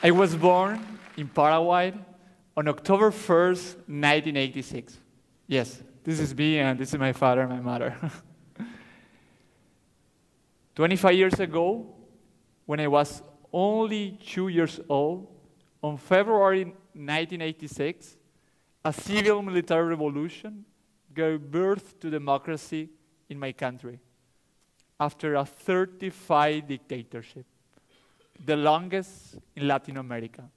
I was born in Paraguay on October 1st, 1986. Yes, this is me and this is my father and my mother. 25 years ago, when I was only 2 years old, on February 1986, a civil military revolution gave birth to democracy in my country after a 35 dictatorship, the longest in Latin America.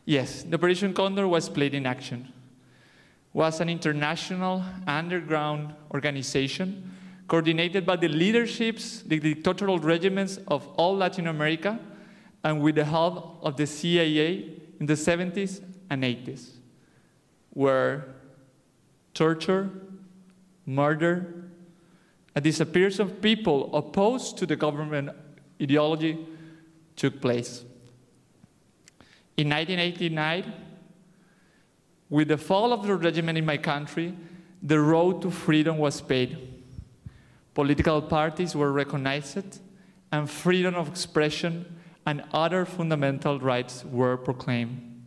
Yes, the Operation Condor was played in action. It was an international underground organization coordinated by the leaderships, the dictatorial regiments of all Latin America, and with the help of the CIA in the 70s and 80s, where torture, murder, a disappearance of people opposed to the government ideology took place. In 1989, with the fall of the regime in my country, the road to freedom was paved. Political parties were recognized, and freedom of expression and other fundamental rights were proclaimed.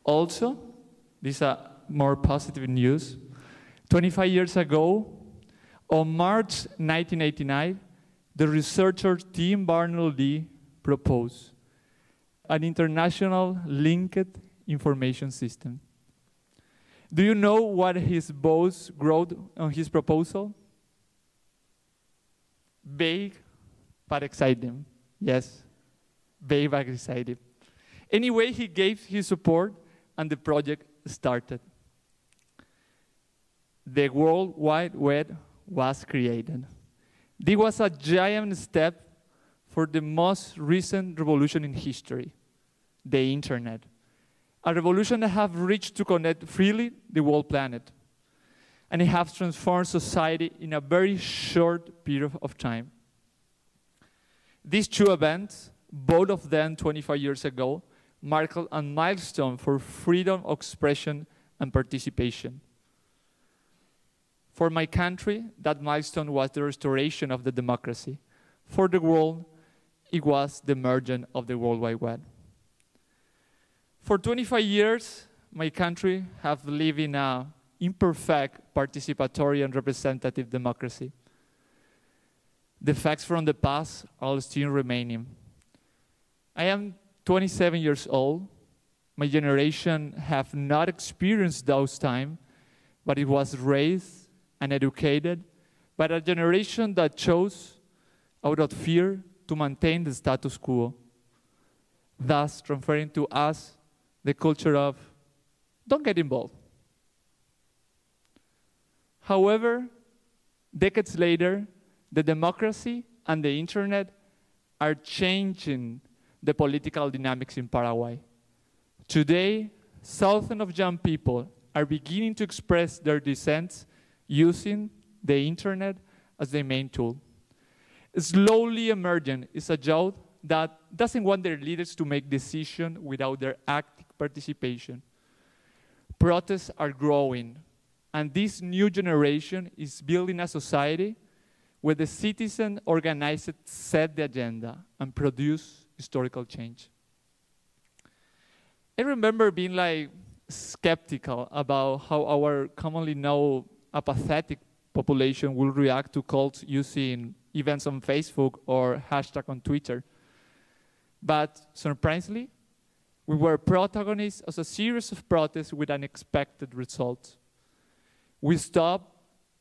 Also, this is a more positive news. 25 years ago, on March 1989, the researcher Tim Berners-Lee proposed an international linked information system. Do you know what his boss wrote on his proposal? Vague but exciting. Yes, vague but exciting. Anyway, he gave his support and the project started. The World Wide Web was created. This was a giant step for the most recent revolution in history, the internet. A revolution that has reached to connect freely the whole planet. And it has transformed society in a very short period of time. These two events, both of them 25 years ago, marked a milestone for freedom of expression and participation. For my country, that milestone was the restoration of the democracy. For the world, it was the merger of the World Wide Web. For 25 years, my country has lived in an imperfect, participatory, and representative democracy. The facts from the past are still remaining. I am 27 years old. My generation have not experienced those times, but it was raised and educated by a generation that chose, out of fear, to maintain the status quo, thus transferring to us the culture of, don't get involved. However, decades later, the democracy and the internet are changing the political dynamics in Paraguay. Today, thousands of young people are beginning to express their dissents using the internet as their main tool. Slowly emerging is a youth that doesn't want their leaders to make decisions without their active participation. Protests are growing, and this new generation is building a society where the citizen organized set the agenda and produce historical change. I remember being like skeptical about how our commonly known apathetic population will react to calls using events on Facebook or hashtag on Twitter. But surprisingly, we were protagonists of a series of protests with unexpected results. We stopped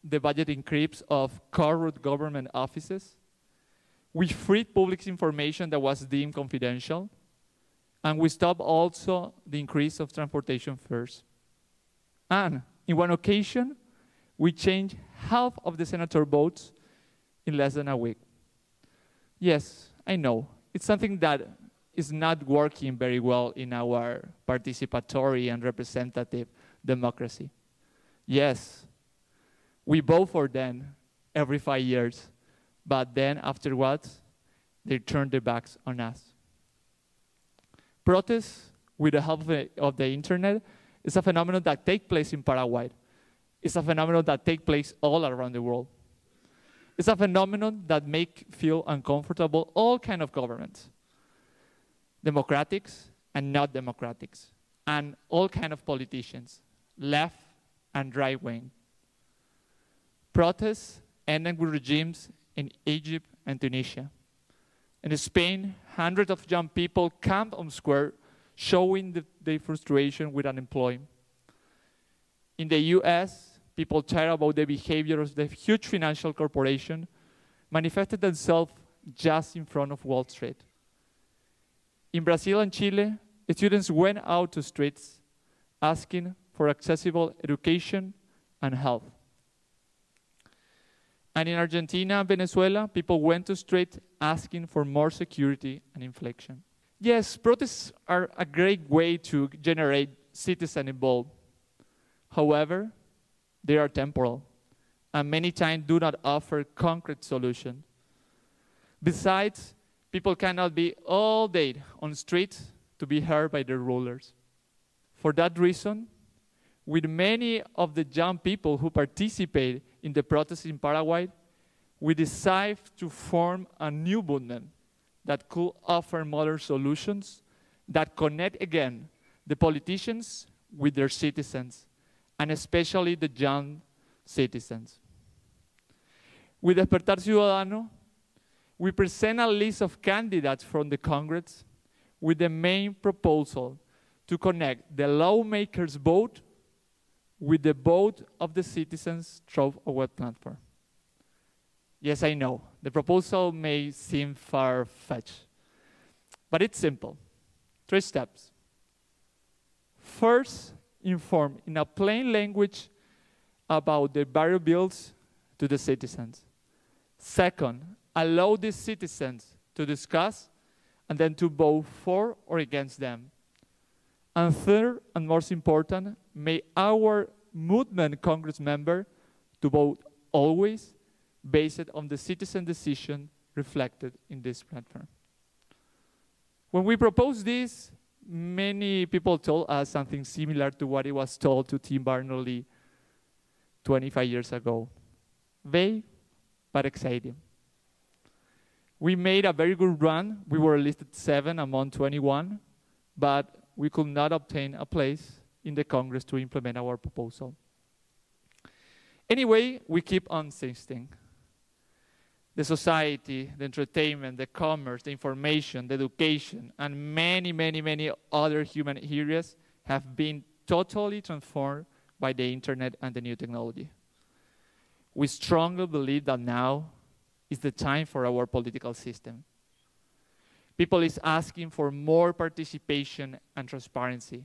the budget increase of corrupt government offices. We freed public information that was deemed confidential. And we stopped also the increase of transportation fares. And in one occasion, we changed half of the senator votes in less than a week. Yes, I know. It's something that is not working very well in our participatory and representative democracy. Yes, we vote for them every 5 years, but then afterwards, they turn their backs on us. Protests with the help of the internet is a phenomenon that takes place in Paraguay. It's a phenomenon that takes place all around the world. It's a phenomenon that makes feel uncomfortable all kind of governments, democratics and not democratics, and all kind of politicians, left and right wing. Protests ended with regimes in Egypt and Tunisia. In Spain, hundreds of young people camped on square, showing their frustration with unemployment. In the US, people tired about the behavior of the huge financial corporation manifested themselves just in front of Wall Street. In Brazil and Chile, students went out to streets asking for accessible education and health. And in Argentina and Venezuela, people went to street asking for more security and inflation. Yes, protests are a great way to generate citizen involved. However, they are temporal and many times do not offer concrete solutions. Besides, people cannot be all day on streets to be heard by their rulers. For that reason, with many of the young people who participate in the protests in Paraguay, we decided to form a new movement that could offer modern solutions that connect again the politicians with their citizens, and especially the young citizens. With Despertar Ciudadano, we present a list of candidates from the Congress with the main proposal to connect the lawmakers' vote with the vote of the citizens through a web platform. Yes, I know, the proposal may seem far-fetched, but it's simple. 3 steps. First, inform in a plain language about the variables to the citizens. Second, allow the citizens to discuss and then to vote for or against them. And third, and most important, may our movement Congress member to vote always based on the citizen decision reflected in this platform. When we proposed this, many people told us something similar to what it was told to Tim Berners-Lee 25 years ago. Vague, but exciting. We made a very good run. We were listed 7 among 21, but we could not obtain a place in the Congress to implement our proposal. Anyway, we keep on insisting. The society, the entertainment, the commerce, the information, the education, and many, many, many other human areas have been totally transformed by the internet and the new technology. We strongly believe that now is the time for our political system. People is asking for more participation and transparency.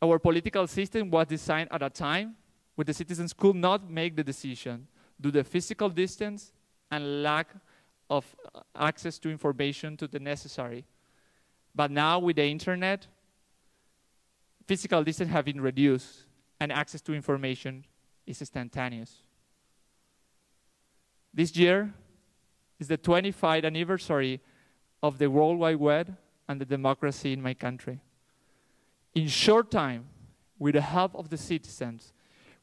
Our political system was designed at a time when the citizens could not make the decision due to the physical distance and lack of access to information to the necessary. But now with the internet, physical distance have been reduced and access to information is instantaneous. This year is the 25th anniversary of the World Wide Web and the democracy in my country. In short time, with the help of the citizens,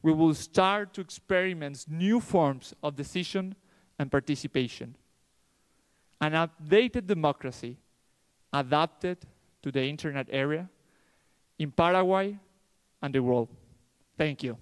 we will start to experiment new forms of decision and participation. An updated democracy adapted to the internet era in Paraguay and the world. Thank you.